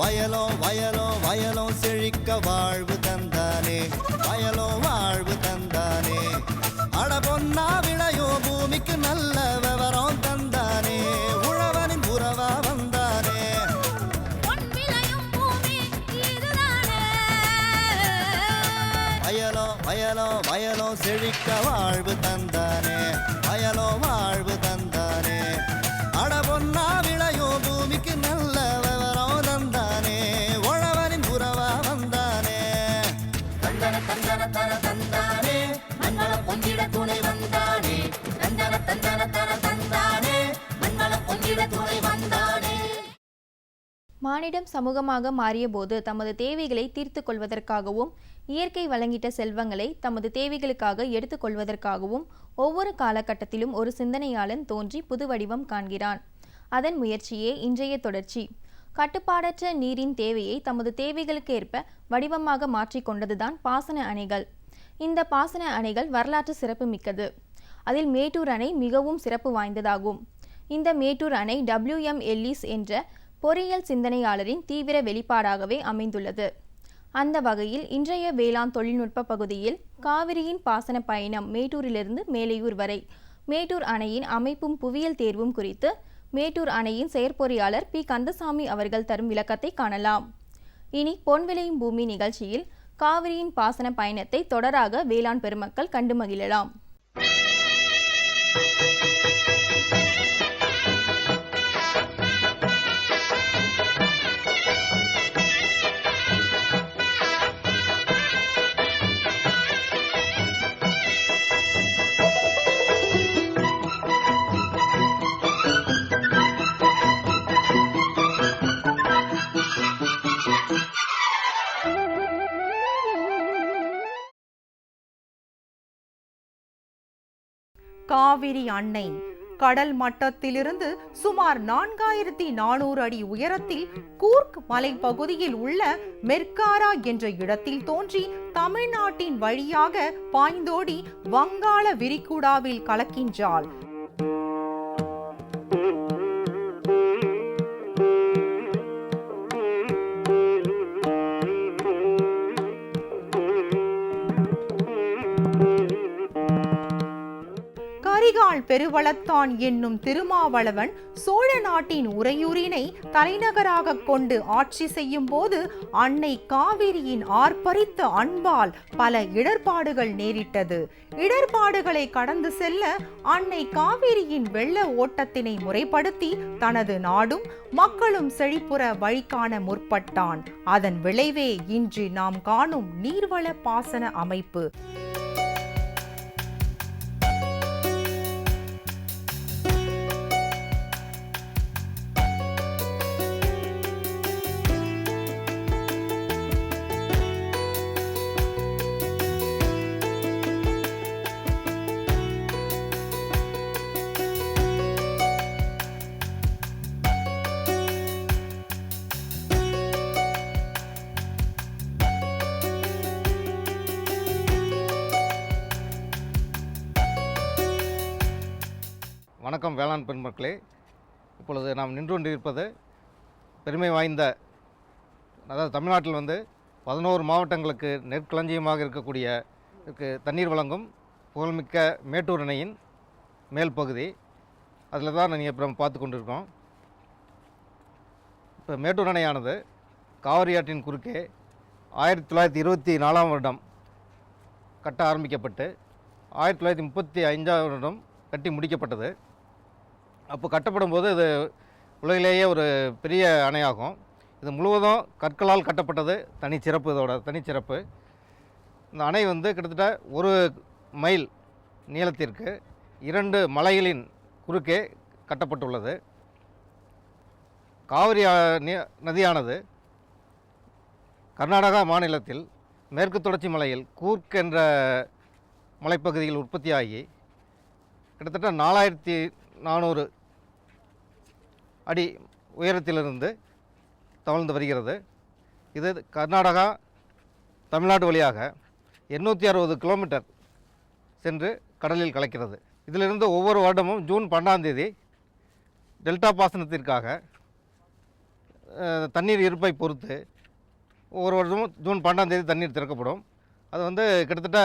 வயலோ வயலோ வயலோ செழிக்க வாழ்வு தந்தானே, வயலோ வாழ்வு தந்தானே. அட பொன்னா விளையோ பூமிக்கு நல்ல விவரம் தந்தானே, உழவனின் உறவா வந்தானே. வயலோ வயலோ வயலோ செழிக்க வாழ்வு தந்தானே, வயலோ வாழ்வு தந்தானே. அட பொன்னா விளையோ பூமிக்கு நல்ல விவரம் தந்தானே, உழவனின் உறவா வந்தானே. தந்தன தந்தன தன தந்தானே, மண்வள பொங்கிட துணை வந்தானே. தந்தன தந்தன தன தந்தானே, மண்வள பொங்கிட துணை வந்தானே. மானிடம் சமூகமாக மாறிய போது தமது தேவைகளை தீர்த்து கொள்வதற்காகவும் இயற்கை வழங்கிட்ட செல்வங்களை தமது தேவைகளுக்காக எடுத்துக்கொள்வதற்காகவும் ஒவ்வொரு காலகட்டத்திலும் ஒரு சிந்தனையாளன் தோன்றி புது வடிவம் காண்கிறான். அதன் முயற்சியே இன்றைய தொடர்ச்சி. கட்டுப்பாடற்ற நீரின் தேவையை தமது தேவைகளுக்கு ஏற்ப வடிவமாக மாற்றிக்கொண்டதுதான் பாசன அணைகள். இந்த பாசன அணைகள் வரலாற்று சிறப்பு மிக்கது. அதில் மேட்டூர் அணை மிகவும் சிறப்பு வாய்ந்ததாகும். இந்த மேட்டூர் அணை WM எல்லிஸ் என்ற பொறியியல் சிந்தனையாளரின் தீவிர வெளிப்பாடாகவே அமைந்துள்ளது. அந்த வகையில் இன்றைய வேளாண் தொழில்நுட்ப பகுதியில் காவிரியின் பாசன பயணம் மேட்டூரிலிருந்து மேலையூர் வரை, மேட்டூர் அணையின் அமைப்பும் புவியியல் தேர்வும் குறித்து மேட்டூர் அணையின் செயற்பொறியாளர் P. கந்தசாமி அவர்கள் தரும் விளக்கத்தை காணலாம். இனி பொன் விளையும் பூமி நிகழ்ச்சியில் காவிரியின் பாசன பயணத்தை தொடராக வேளாண் பெருமக்கள் கண்டு மகிழலாம். காவிரி அன்னை கடல் மட்டத்திலிருந்து சுமார் 4400 அடி உயரத்தில் கூர்க் மலைப்பகுதியில் உள்ள மெர்காரா என்ற இடத்தில் தோன்றி தமிழ்நாட்டின் வழியாக பாய்ந்தோடி வங்காள விரிகுடாவில் கலக்கின்றாள். கரிகால் பெருவளத்தான் என்னும் திருமாவளவன் சோழ நாட்டின் உறையூரினை தலைநகராக கொண்டு ஆட்சி செய்யும் போது அன்னை காவிரியின் ஆர்ப்பரித்த அன்பால் பல இடர்பாடுகள் நேரிட்டது. இடர்பாடுகளை கடந்து செல்ல அன்னை காவிரியின் வெள்ள ஓட்டத்தினை முறைப்படுத்தி தனது நாடும் மக்களும் செழிப்புற வழிகாண முற்பட்டான். அதன் விளைவே இன்று நாம் காணும் நீர்வள பாசன அமைப்பு. வணக்கம் வேளாண் பெருமக்களே. இப்பொழுது நாம் நின்று கொண்டிருப்பது பெருமை வாய்ந்த, அதாவது தமிழ்நாட்டில் 11 மாவட்டங்களுக்கு நெற்களஞ்சியமாக இருக்கக்கூடிய தண்ணீர் வழங்கும் புகழ்மிக்க மேட்டூர் அணையின் மேல் பகுதி. அதில் தான் நீங்கள் இப்போ பார்த்து கொண்டிருக்கோம். இப்போ மேட்டூர் அணையானது காவிரி ஆற்றின் குறுக்கே 1924ஆம் வருடம் கட்ட ஆரம்பிக்கப்பட்டு 1935ஆம் வருடம் கட்டி முடிக்கப்பட்டது. அப்போ கட்டப்படும் போது இது உலகிலேயே ஒரு பெரிய அணையாகும். இது முழுவதும் கற்களால் கட்டப்பட்டது. தனிச்சிறப்பு, இதோட தனிச்சிறப்பு. இந்த அணை கிட்டத்தட்ட 1 மைல் நீளத்திற்கு 2 மலைகளின் குறுக்கே கட்டப்பட்டுள்ளது. காவிரி நதியானது கர்நாடகா மாநிலத்தில் மேற்கு தொடர்ச்சி மலையில் கூர்க் என்ற மலைப்பகுதியில் உற்பத்தியாகி கிட்டத்தட்ட 4400 அடி உயரத்திலிருந்து தவழ்ந்து வருகிறது. இது கர்நாடகா தமிழ்நாடு வழியாக 860 கிலோமீட்டர் சென்று கடலில் கலக்கிறது. இதிலிருந்து ஒவ்வொரு வருடமும் ஜூன் 12ஆம் தேதி டெல்டா பாசனத்திற்காக தண்ணீர் இருப்பை பொறுத்து ஒவ்வொரு வருடமும் ஜூன் 12ஆம் தேதி தண்ணீர் திறக்கப்படும். அது வந்து கிட்டத்தட்ட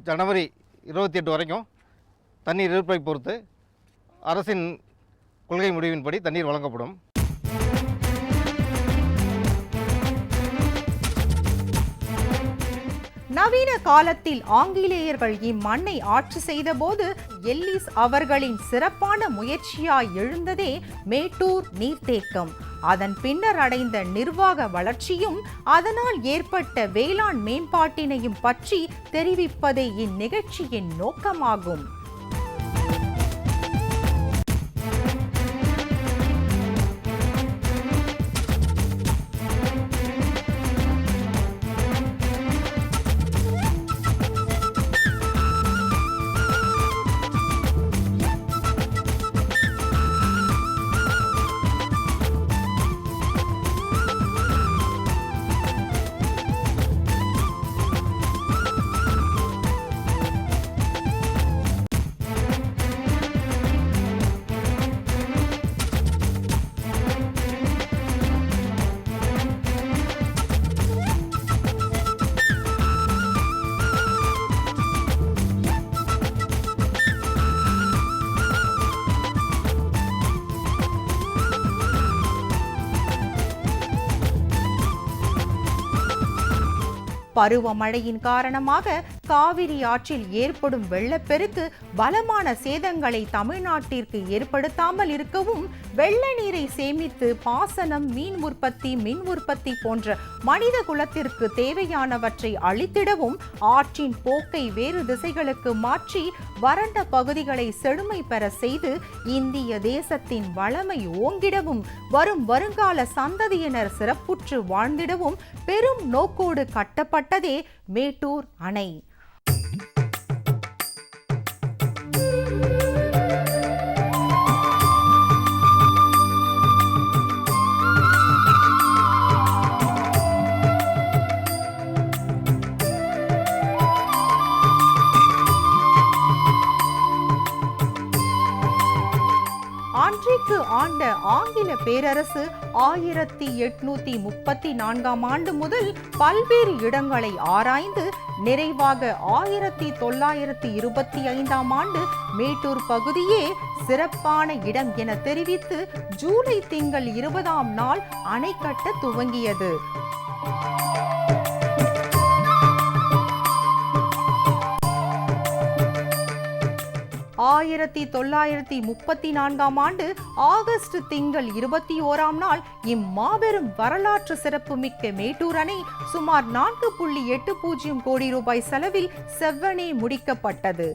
ஜனவரி 28 வரைக்கும் தண்ணீர் இருப்பை பொறுத்து அரசின் கொள்கை முடிவின்படி தண்ணீர் வழங்கப்படும். நவீன காலத்தில் ஆங்கிலேயர்கள் இம்மண்ணை ஆட்சி செய்தபோது எல்லிஸ் அவர்களின் சிறப்பான முயற்சியாய் எழுந்ததே மேட்டூர் நீர்த்தேக்கம். அதன் பின்னர் அடைந்த நிர்வாக வளர்ச்சியும் அதனால் ஏற்பட்ட வேளாண் மேம்பாட்டினையும் பற்றி தெரிவிப்பதே இந்நிகழ்ச்சியின் நோக்கமாகும். பருவமழையின் காரணமாக காவிரி ஆற்றில் ஏற்படும் வெள்ளப்பெருக்கு பலமான சேதங்களை தமிழ்நாட்டிற்கு ஏற்படுத்தாமல் இருக்கவும், வெள்ள நீரை சேமித்து பாசனம், மீன் உற்பத்தி, மின் உற்பத்தி போன்ற மனித குலத்திற்கு தேவையானவற்றை அளித்திடவும், ஆற்றின் போக்கை வேறு திசைகளுக்கு மாற்றி வறண்ட பகுதிகளை செழுமை பெற செய்து இந்திய தேசத்தின் வளமை ஓங்கிடவும், வரும் வருங்கால சந்ததியினர் சிறப்புற்று வாழ்ந்திடவும் பெரும் நோக்கோடு கட்டப்பட்டதே மேட்டூர் அணை. அன்றைக்கு ஆண்ட ஆங்கில பேரரசு 1834ஆம் ஆண்டு முதல் பல்வேறு இடங்களை ஆராய்ந்து நிறைவாக 1925ஆம் ஆண்டு மேட்டூர் பகுதியே சிறப்பான இடம் என தெரிவித்து ஜூலை திங்கள் 20ஆம் நாள் அணை கட்ட துவங்கியது. 1934ஆம் ஆண்டு ஆகஸ்ட் திங்கள் 21ஆம் நாள் இம்மாபெரும் வரலாற்று சிறப்புமிக்க மேட்டூர் அணை சுமார் 4.80 கோடி ரூபாய் செலவில் செவ்வனே முடிக்கப்பட்டது.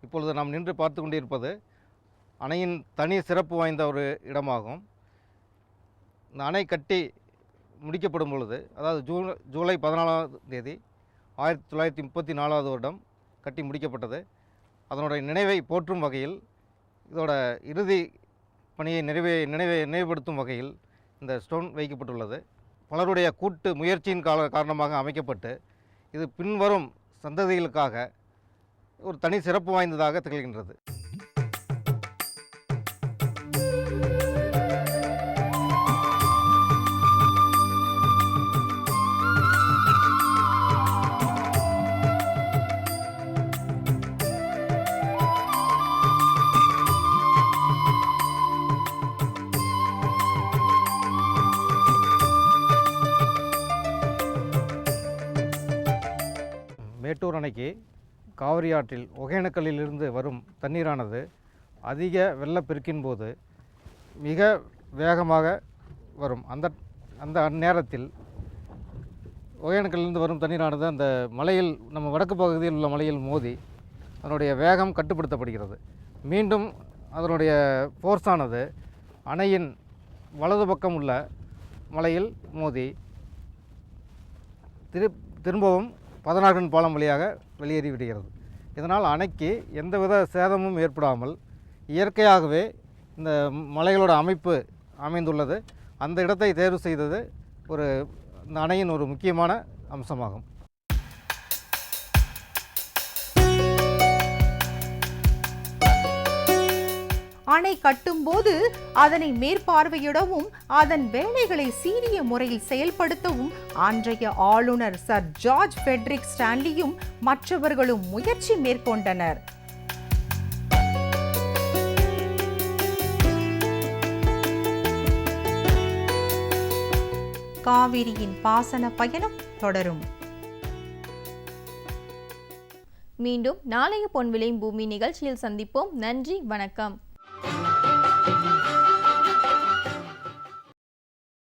இப்பொழுது நாம் நின்று பார்த்து கொண்டிருப்பது அணையின் தனி சிறப்பு வாய்ந்த ஒரு இடமாகும். இந்த அணை கட்டி முடிக்கப்படும் பொழுது, அதாவது ஜூலை 14ஆம் தேதி 1934ஆவது வருடம் கட்டி முடிக்கப்பட்டது. அதனுடைய நினைவை போற்றும் வகையில், இதோட இறுதி பணியை நினைவுபடுத்தும் வகையில் இந்த ஸ்டோன் வைக்கப்பட்டுள்ளது. பலருடைய கூட்டு முயற்சியின் காரணமாக அமைக்கப்பட்டு இது பின்வரும் சந்ததிகளுக்காக ஒரு தனி சிறப்பு வாய்ந்ததாக திகழ்கின்றது. மேட்டூர் அணைக்கு காவிரி ஆற்றில் ஒகேனக்கல்லிலிருந்து வரும் தண்ணீரானது அதிக வெள்ளப்பெருக்கின் போது மிக வேகமாக வரும். அந்த நேரத்தில் ஒகேனக்கல்லிருந்து வரும் தண்ணீரானது அந்த மலையில், நம்ம வடக்கு பகுதியில் உள்ள மலையில் மோதி அதனுடைய வேகம் கட்டுப்படுத்தப்படுகிறது. மீண்டும் அதனுடைய ஃபோர்ஸானது அணையின் வலது பக்கம் உள்ள மலையில் மோதி திரும்பவும் 16 பாலம் வழியாக வெளியேறி விடுகிறது. இதனால் அணைக்கு எந்தவித சேதமும் ஏற்படாமல் இயற்கையாகவே இந்த மலைகளோட அமைப்பு அமைந்துள்ளது. அந்த இடத்தை தேர்வு செய்தது இந்த அணையின் ஒரு முக்கியமான அம்சமாகும். அணை கட்டும்போது அதனை மேற்பார்வையிடவும் அதன் வேலைகளை சீரிய முறையில் செயல்படுத்தவும் அன்றைய ஆளுநர் சர் ஜார்ஜ் ஃபெட்ரிக் ஸ்டான்லியும் மற்றவர்களும் முயற்சி மேற்கொண்டனர். காவிரியின் பாசன பயணம் தொடரும். மீண்டும் நாளைய பொன் விளையும் பூமி நிகழ்ச்சியில் சந்திப்போம். நன்றி, வணக்கம்.